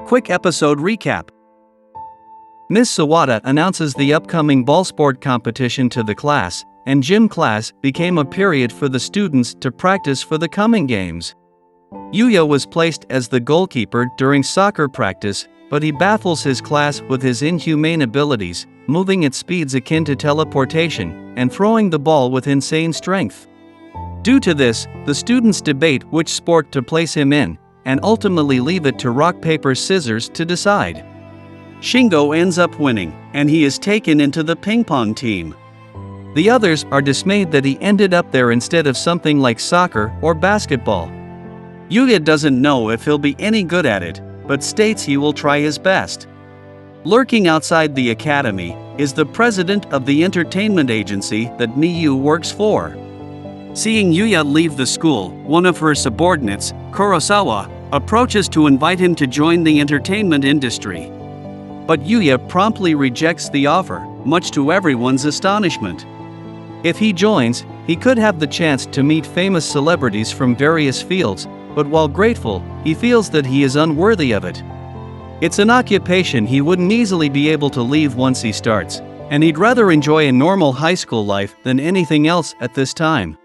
Quick episode recap. Ms. Sawada announces the upcoming ball sport competition to the class, and gym class became a period for the students to practice for the coming games. Yuya was placed as the goalkeeper during soccer practice, but he baffles his class with his inhumane abilities, moving at speeds akin to teleportation, and throwing the ball with insane strength. Due to this, the students debate which sport to place him in, and ultimately leave it to rock paper scissors to decide. Shingo ends up winning, and he is taken into the ping pong team. The others are dismayed that he ended up there instead of something like soccer or basketball. Yuya doesn't know if he'll be any good at it, but states he will try his best. Lurking outside the academy is the president of the entertainment agency that Miyu works for. Seeing Yuya leave the school, one of her subordinates, Kurosawa, approaches to invite him to join the entertainment industry. But Yuya promptly rejects the offer, much to everyone's astonishment. If he joins, he could have the chance to meet famous celebrities from various fields, but while grateful, he feels that he is unworthy of it. It's an occupation he wouldn't easily be able to leave once he starts, and he'd rather enjoy a normal high school life than anything else at this time.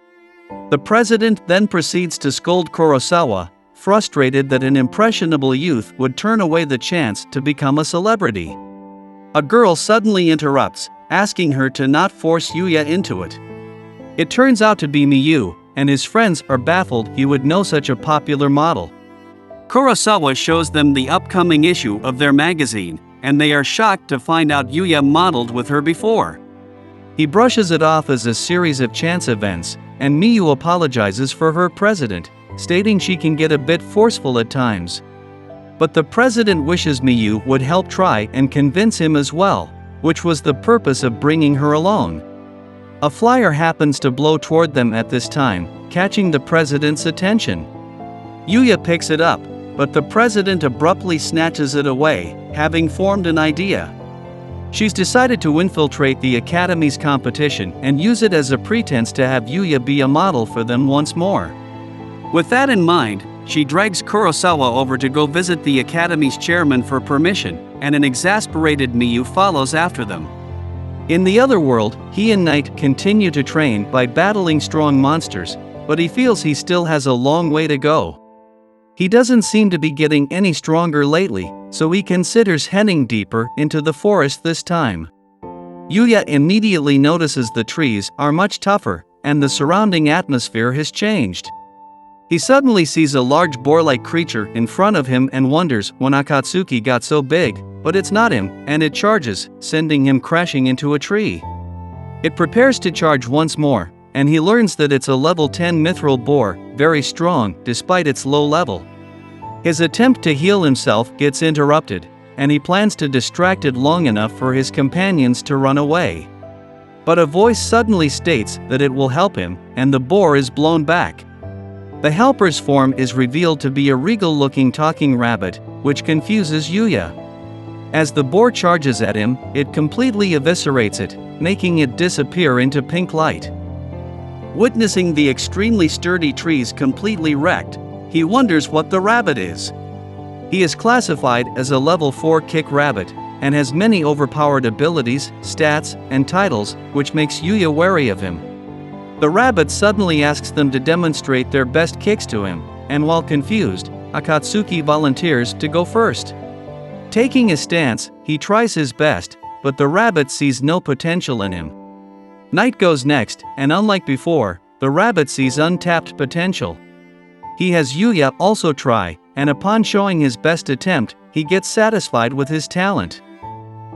The president then proceeds to scold Kurosawa, frustrated that an impressionable youth would turn away the chance to become a celebrity. A girl suddenly interrupts, asking her to not force Yuya into it. It turns out to be Miyu, and his friends are baffled he would know such a popular model. Kurosawa shows them the upcoming issue of their magazine, and they are shocked to find out Yuya modeled with her before. He brushes it off as a series of chance events, and Miyu apologizes for her president, stating she can get a bit forceful at times. But the president wishes Miyu would help try and convince him as well, which was the purpose of bringing her along. A flyer happens to blow toward them at this time, catching the president's attention. Yuya picks it up, but the president abruptly snatches it away, having formed an idea. She's decided to infiltrate the academy's competition and use it as a pretense to have Yuya be a model for them once more. With that in mind, she drags Kurosawa over to go visit the academy's chairman for permission, and an exasperated Miyu follows after them. In the other world, he and Knight continue to train by battling strong monsters, but he feels he still has a long way to go. He doesn't seem to be getting any stronger lately, so he considers heading deeper into the forest this time. Yuya immediately notices the trees are much tougher, and the surrounding atmosphere has changed. He suddenly sees a large boar-like creature in front of him and wonders when Akatsuki got so big, but it's not him, and it charges, sending him crashing into a tree. It prepares to charge once more, and he learns that it's a level 10 mithril boar, very strong despite its low level. His attempt to heal himself gets interrupted, and he plans to distract it long enough for his companions to run away. But a voice suddenly states that it will help him, and the boar is blown back. The helper's form is revealed to be a regal-looking talking rabbit, which confuses Yuya. As the boar charges at him, it completely eviscerates it, making it disappear into pink light. Witnessing the extremely sturdy trees completely wrecked, he wonders what the rabbit is. He is classified as a level 4 kick rabbit, and has many overpowered abilities, stats, and titles, which makes Yuya wary of him. The rabbit suddenly asks them to demonstrate their best kicks to him, and while confused, Akatsuki volunteers to go first. Taking a stance, he tries his best, but the rabbit sees no potential in him. Knight goes next, and unlike before, the rabbit sees untapped potential. He has Yuya also try, and upon showing his best attempt, he gets satisfied with his talent.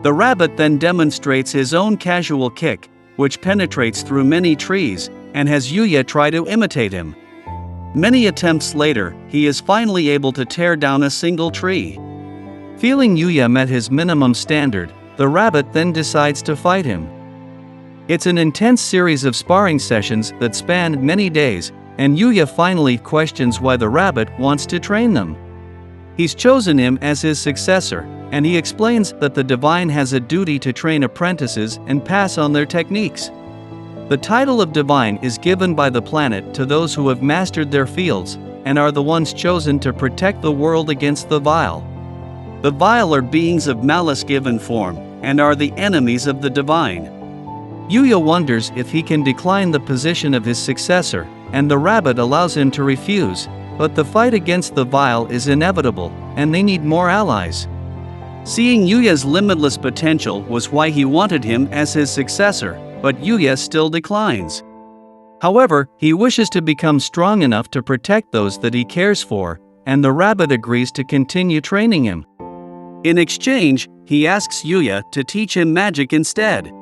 The rabbit then demonstrates his own casual kick, which penetrates through many trees, and has Yuya try to imitate him. Many attempts later, he is finally able to tear down a single tree. Feeling Yuya met his minimum standard, the rabbit then decides to fight him. It's an intense series of sparring sessions that span many days, and Yuya finally questions why the rabbit wants to train them. He's chosen him as his successor, and he explains that the divine has a duty to train apprentices and pass on their techniques. The title of divine is given by the planet to those who have mastered their fields, and are the ones chosen to protect the world against the vile. The vile are beings of malice given form, and are the enemies of the divine. Yuya wonders if he can decline the position of his successor, and the rabbit allows him to refuse, but the fight against the vile is inevitable, and they need more allies. Seeing Yuya's limitless potential was why he wanted him as his successor, but Yuya still declines. However, he wishes to become strong enough to protect those that he cares for, and the rabbit agrees to continue training him. In exchange, he asks Yuya to teach him magic instead.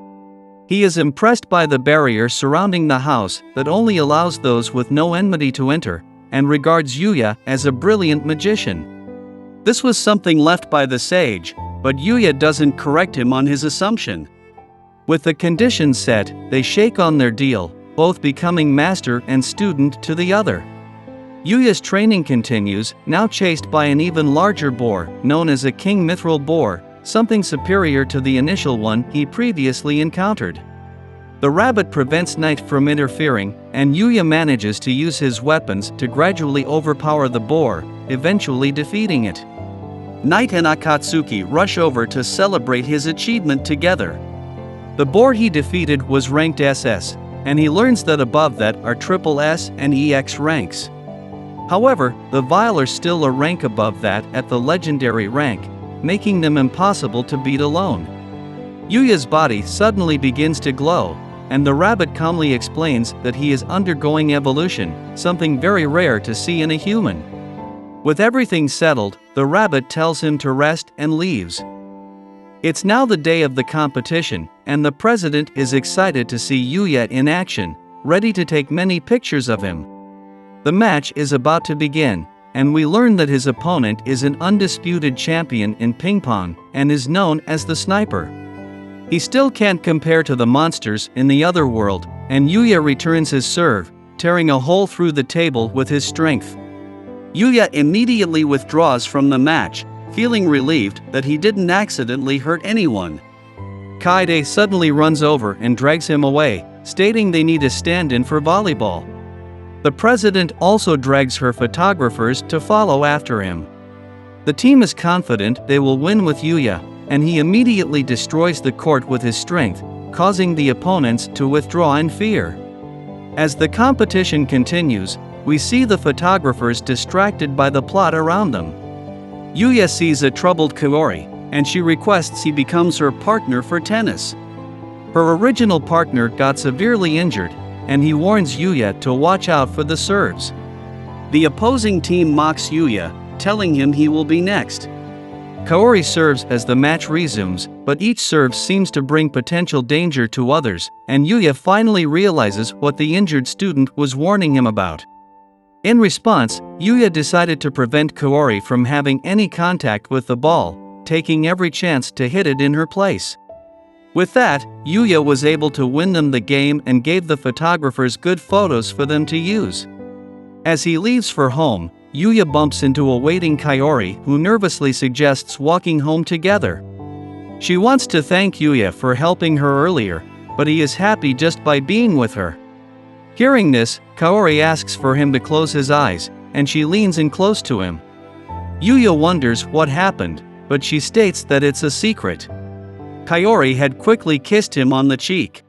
He is impressed by the barrier surrounding the house that only allows those with no enmity to enter, and regards Yuya as a brilliant magician. This was something left by the sage, but Yuya doesn't correct him on his assumption. With the conditions set, they shake on their deal, both becoming master and student to the other. Yuya's training continues, now chased by an even larger boar, known as a king mithril boar, something superior to the initial one he previously encountered. The rabbit prevents Knight from interfering, and Yuya manages to use his weapons to gradually overpower the boar, eventually defeating it. Knight and Akatsuki rush over to celebrate his achievement together. The boar he defeated was ranked SS, and he learns that above that are SSS and EX ranks. However, the vile are still a rank above that at the legendary rank, making them impossible to beat alone. Yuya's body suddenly begins to glow, and the rabbit calmly explains that he is undergoing evolution, something very rare to see in a human. With everything settled, the rabbit tells him to rest and leaves. It's now the day of the competition, and the president is excited to see Yuya in action, ready to take many pictures of him. The match is about to begin, and we learn that his opponent is an undisputed champion in ping pong and is known as the Sniper. He still can't compare to the monsters in the other world, and Yuya returns his serve, tearing a hole through the table with his strength. Yuya immediately withdraws from the match, feeling relieved that he didn't accidentally hurt anyone. Kaeta suddenly runs over and drags him away, stating they need a stand-in for volleyball. The president also drags her photographers to follow after him. The team is confident they will win with Yuya, and he immediately destroys the court with his strength, causing the opponents to withdraw in fear. As the competition continues, we see the photographers distracted by the plot around them. Yuya sees a troubled Kaori, and she requests he becomes her partner for tennis. Her original partner got severely injured, and he warns Yuya to watch out for the serves. The opposing team mocks Yuya, telling him he will be next. Kaori serves as the match resumes, but each serve seems to bring potential danger to others, and Yuya finally realizes what the injured student was warning him about. In response, Yuya decided to prevent Kaori from having any contact with the ball, taking every chance to hit it in her place. With that, Yuya was able to win them the game and gave the photographers good photos for them to use. As he leaves for home, Yuya bumps into a waiting Kaori who nervously suggests walking home together. She wants to thank Yuya for helping her earlier, but he is happy just by being with her. Hearing this, Kaori asks for him to close his eyes, and she leans in close to him. Yuya wonders what happened, but she states that it's a secret. Kaori had quickly kissed him on the cheek.